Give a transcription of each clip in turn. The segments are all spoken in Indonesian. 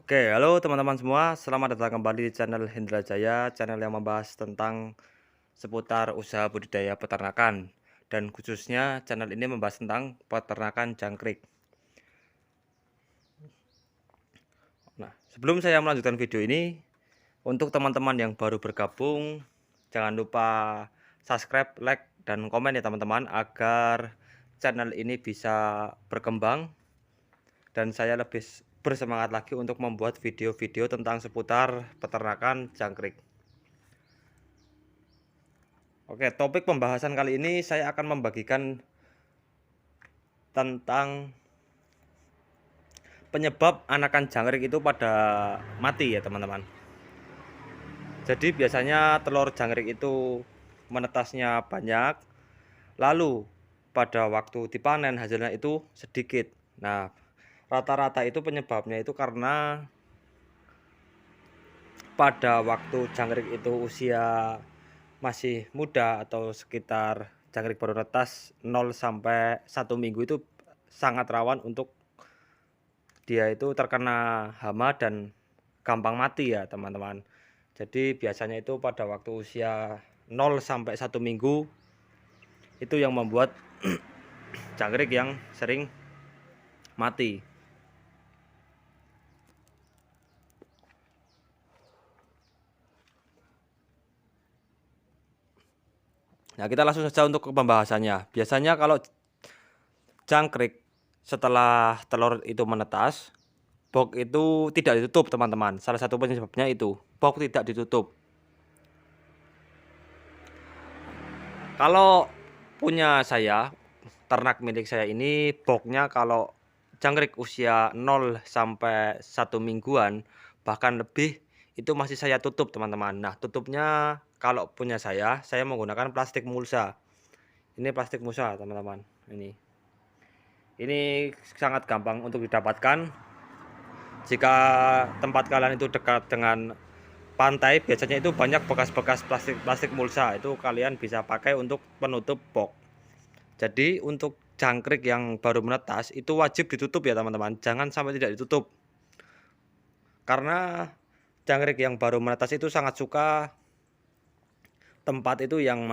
Oke, halo teman-teman semua, selamat datang kembali di channel Hendra Jaya, channel yang membahas tentang seputar usaha budidaya peternakan. Dan khususnya channel ini membahas tentang peternakan jangkrik. Nah, sebelum saya melanjutkan video ini, untuk teman-teman yang baru bergabung, jangan lupa subscribe, like, dan komen ya teman-teman, agar channel ini bisa berkembang dan saya lebih bersemangat lagi untuk membuat video-video tentang seputar peternakan jangkrik. Oke, topik pembahasan kali ini saya akan membagikan tentang penyebab anakan jangkrik itu pada mati ya teman-teman. Jadi biasanya telur jangkrik itu menetasnya banyak, lalu pada waktu dipanen hasilnya itu sedikit. Nah, rata-rata itu penyebabnya itu karena pada waktu jangkrik itu usia masih muda atau sekitar jangkrik baru netas 0 sampai 1 minggu itu sangat rawan untuk dia itu terkena hama dan gampang mati ya teman-teman. Jadi biasanya itu pada waktu usia 0 sampai 1 minggu itu yang membuat jangkrik yang sering mati. Nah, kita langsung saja untuk ke pembahasannya. Biasanya kalau jangkrik setelah telur itu menetas, box itu tidak ditutup teman-teman. Salah satu penyebabnya itu box tidak ditutup. Kalau punya saya, ternak milik saya ini boxnya kalau jangkrik usia 0 sampai 1 mingguan bahkan lebih itu masih saya tutup teman-teman. Nah, tutupnya kalau punya saya menggunakan plastik mulsa. Ini plastik mulsa teman-teman. Ini sangat gampang untuk didapatkan. Jika tempat kalian itu dekat dengan pantai, biasanya itu banyak bekas-bekas plastik mulsa. Itu kalian bisa pakai untuk penutup box. Jadi untuk jangkrik yang baru menetas itu wajib ditutup ya teman-teman. Jangan sampai tidak ditutup. Karena jangkrik yang baru menetas itu sangat suka tempat itu yang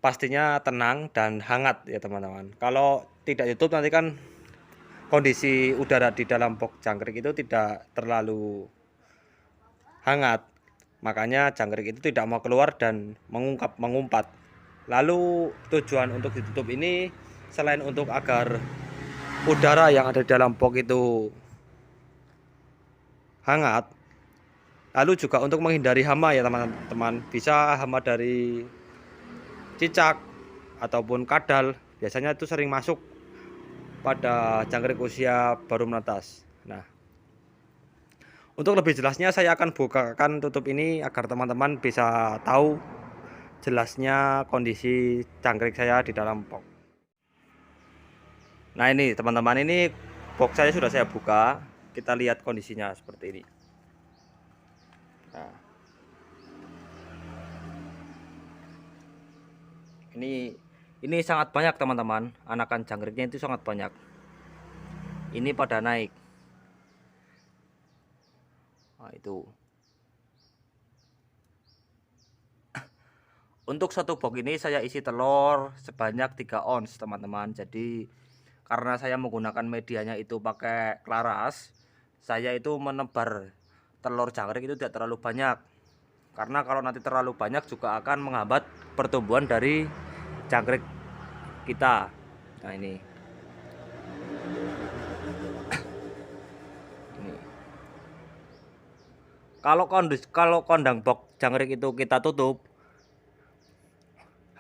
pastinya tenang dan hangat ya teman-teman. Kalau tidak ditutup nanti kan kondisi udara di dalam box jangkrik itu tidak terlalu hangat. Makanya jangkrik itu tidak mau keluar dan mengumpat. Lalu tujuan untuk ditutup ini selain untuk agar udara yang ada di dalam box itu hangat, lalu juga untuk menghindari hama ya teman-teman. Bisa hama dari cicak ataupun kadal, biasanya itu sering masuk pada jangkrik usia baru menetas. Nah, untuk lebih jelasnya saya akan bukakan tutup ini agar teman-teman bisa tahu jelasnya kondisi jangkrik saya di dalam box. Nah, ini teman-teman, ini box saya sudah saya buka. Kita lihat kondisinya seperti ini. Nah, ini sangat banyak teman-teman, anakan jangkriknya itu sangat banyak. Ini pada naik. Nah, itu. Untuk satu box ini saya isi telur sebanyak 3 ons teman-teman. Jadi karena saya menggunakan medianya itu pakai Claras, saya itu menebar telur jangkrik itu tidak terlalu banyak. Karena kalau nanti terlalu banyak juga akan menghambat pertumbuhan dari jangkrik kita. Nah, ini. Kalau kandang box jangkrik itu kita tutup,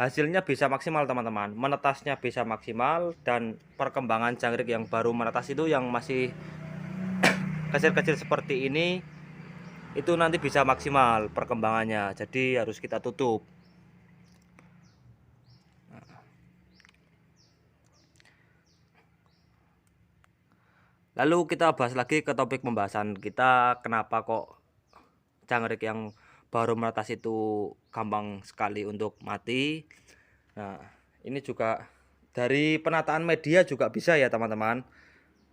hasilnya bisa maksimal teman-teman, menetasnya bisa maksimal dan perkembangan jangkrik yang baru menetas itu yang masih kecil-kecil seperti ini itu nanti bisa maksimal perkembangannya. Jadi harus kita tutup. Lalu kita bahas lagi ke topik pembahasan kita, kenapa kok jangkrik yang baru menetas itu gampang sekali untuk mati. Nah, ini juga dari penataan media juga bisa ya teman-teman.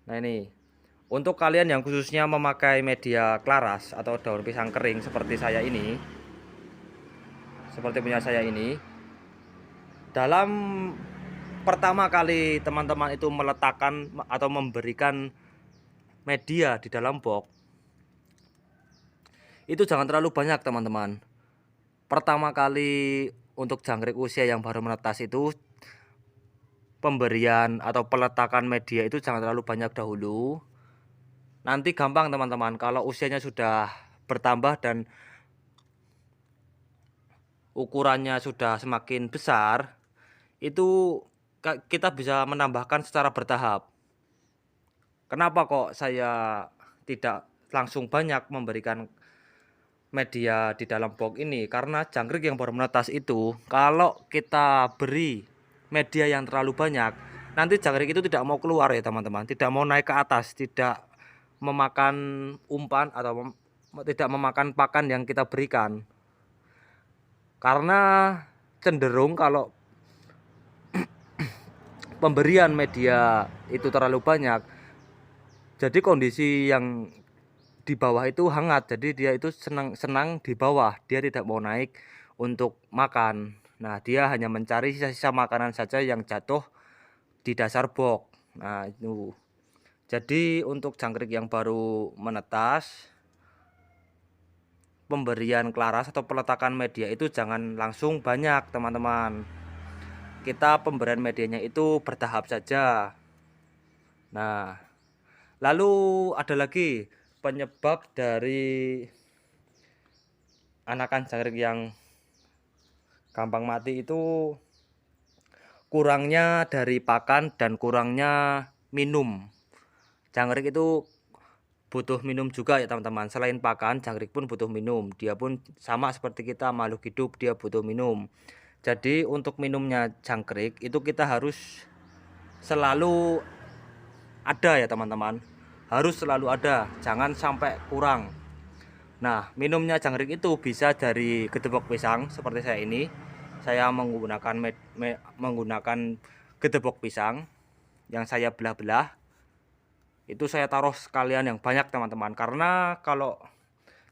Nah, ini Untuk kalian yang khususnya memakai media klaras atau daun pisang kering seperti saya ini, seperti punya saya ini, dalam pertama kali teman-teman itu meletakkan atau memberikan media di dalam box, itu jangan terlalu banyak teman-teman. Pertama kali untuk jangkrik usia yang baru menetas itu, pemberian atau peletakan media itu jangan terlalu banyak dahulu. Nanti gampang teman-teman, kalau usianya sudah bertambah dan ukurannya sudah semakin besar, itu kita bisa menambahkan secara bertahap. Kenapa kok saya tidak langsung banyak memberikan media di dalam box ini? Karena jangkrik yang baru menetas itu, kalau kita beri media yang terlalu banyak, nanti jangkrik itu tidak mau keluar ya teman-teman, tidak mau naik ke atas, tidak memakan umpan atau tidak memakan pakan yang kita berikan. Karena cenderung kalau pemberian media itu terlalu banyak, jadi kondisi yang di bawah itu hangat, jadi dia itu senang di bawah, dia tidak mau naik untuk makan. Nah, dia hanya mencari sisa-sisa makanan saja yang jatuh di dasar box. Nah, itu. Jadi untuk jangkrik yang baru menetas, pemberian klaras atau peletakan media itu jangan langsung banyak teman-teman. Kita pemberian medianya itu bertahap saja. Nah, lalu ada lagi penyebab dari anakan jangkrik yang gampang mati itu kurangnya dari pakan dan kurangnya minum. Jangkrik itu butuh minum juga ya teman-teman. Selain pakan, jangkrik pun butuh minum. Dia pun sama seperti kita, makhluk hidup, dia butuh minum. Jadi untuk minumnya jangkrik itu kita harus selalu ada ya teman-teman. Harus selalu ada, jangan sampai kurang. Nah, minumnya jangkrik itu bisa dari gedebok pisang seperti saya ini. Saya menggunakan gedebok pisang yang saya belah-belah. Itu saya taruh sekalian yang banyak teman-teman. Karena kalau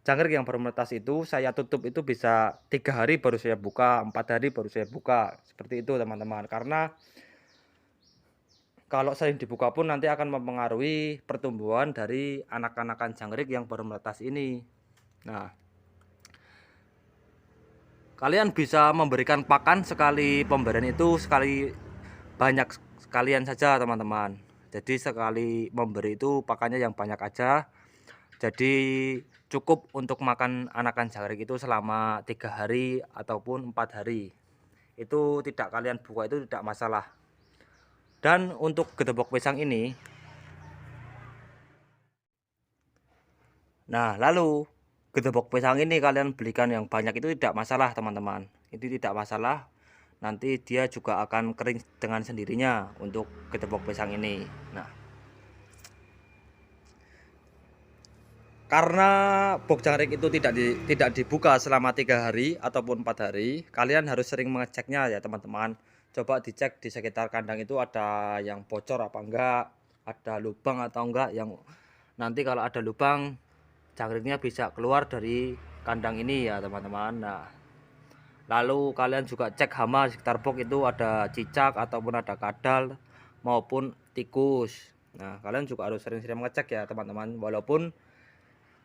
jangkrik yang baru menetas itu saya tutup itu bisa 3 hari baru saya buka, 4 hari baru saya buka. Seperti itu teman-teman. Karena kalau sering dibuka pun nanti akan mempengaruhi pertumbuhan dari anak-anakan jangkrik yang baru menetas ini. Nah, kalian bisa memberikan pakan sekali pemberian itu sekali banyak sekalian saja teman-teman. Jadi sekali memberi itu pakannya yang banyak aja. Jadi cukup untuk makan anakan jangkrik itu selama 3 hari ataupun 4 hari. Itu tidak kalian buka itu tidak masalah. Dan untuk gedebok pisang ini, nah lalu gedebok pisang ini kalian belikan yang banyak itu tidak masalah teman-teman. Itu tidak masalah. Nanti dia juga akan kering dengan sendirinya untuk gedebok pisang ini. Nah, karena box jangkrik itu tidak dibuka selama 3 hari ataupun 4 hari, kalian harus sering mengeceknya ya teman-teman. Coba dicek di sekitar kandang itu ada yang bocor apa enggak, ada lubang atau enggak, yang nanti kalau ada lubang jangkriknya bisa keluar dari kandang ini ya teman-teman. Nah, lalu kalian juga cek hama di sekitar box itu ada cicak ataupun ada kadal maupun tikus. Nah, kalian juga harus sering-sering mengecek ya teman-teman. Walaupun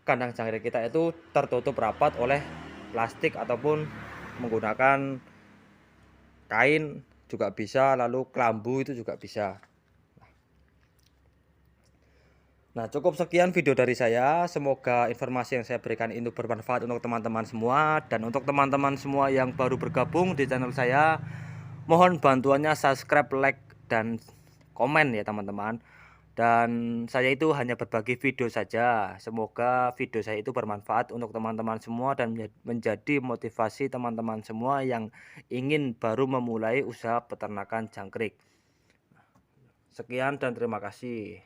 kandang jangkrik kita itu tertutup rapat oleh plastik ataupun menggunakan kain juga bisa, lalu kelambu itu juga bisa. Nah, cukup sekian video dari saya. Semoga informasi yang saya berikan itu bermanfaat untuk teman-teman semua. Dan untuk teman-teman semua yang baru bergabung di channel saya, mohon bantuannya subscribe, like, dan komen ya teman-teman. Dan saya itu hanya berbagi video saja. Semoga video saya itu bermanfaat untuk teman-teman semua dan menjadi motivasi teman-teman semua yang ingin baru memulai usaha peternakan jangkrik. Sekian dan terima kasih.